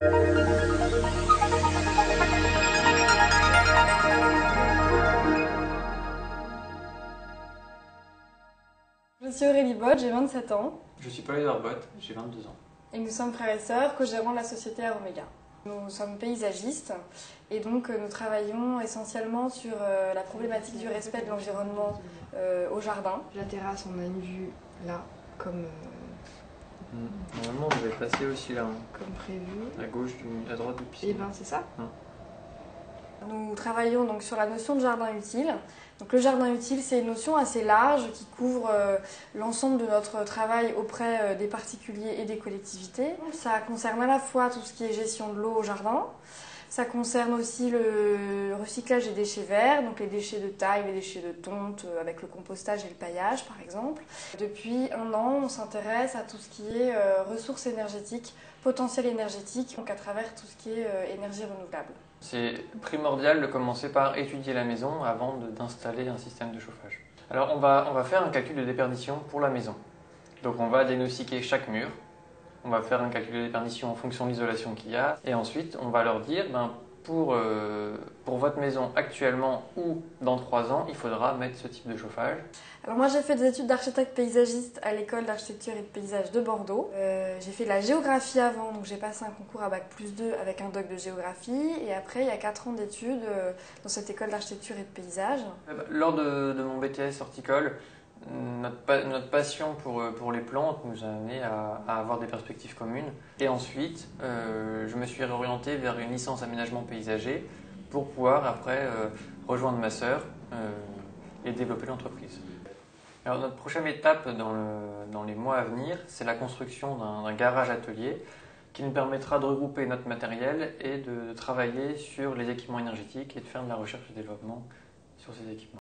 Je suis Aurélie Bott, j'ai 27 ans. Je suis Paul-Édouard Bott, j'ai 22 ans. Et nous sommes frères et sœurs, co-gérants de la société Aromega. Nous sommes paysagistes et donc nous travaillons essentiellement sur la problématique du respect de l'environnement au jardin. La terrasse, on a une vue là, comme Normalement, on devait passer aussi là, comme prévu. à gauche, à droite du piscine. Et ben c'est ça. Nous travaillons donc sur la notion de jardin utile. Donc le jardin utile, c'est une notion assez large qui couvre l'ensemble de notre travail auprès des particuliers et des collectivités. Ça concerne à la fois tout ce qui est gestion de l'eau au jardin, ça concerne aussi le recyclage des déchets verts, donc les déchets de taille, les déchets de tonte avec le compostage et le paillage par exemple. Depuis un an, on s'intéresse à tout ce qui est ressources énergétiques, potentiel énergétique, donc à travers tout ce qui est énergie renouvelable. C'est primordial de commencer par étudier la maison avant d'installer un système de chauffage. Alors on va faire un calcul de déperdition pour la maison. Donc on va diagnostiquer chaque mur, on va faire un calcul de déperdition en fonction de l'isolation qu'il y a, et ensuite on va leur dire pour votre maison actuellement ou dans 3 ans, il faudra mettre ce type de chauffage. Alors moi j'ai fait des études d'architecte paysagiste à l'école d'architecture et de paysage de Bordeaux. J'ai fait de la géographie avant, donc j'ai passé un concours à Bac+2 avec un doc de géographie. Et après il y a 4 ans d'études dans cette école d'architecture et de paysage. Lors de mon BTS horticole, notre passion pour les plantes nous a amené à avoir des perspectives communes. Et ensuite, je me suis réorienté vers une licence aménagement paysager pour pouvoir après rejoindre ma sœur et développer l'entreprise. Alors notre prochaine étape dans les mois à venir, c'est la construction d'un garage atelier qui nous permettra de regrouper notre matériel et de travailler sur les équipements énergétiques et de faire de la recherche et développement sur ces équipements.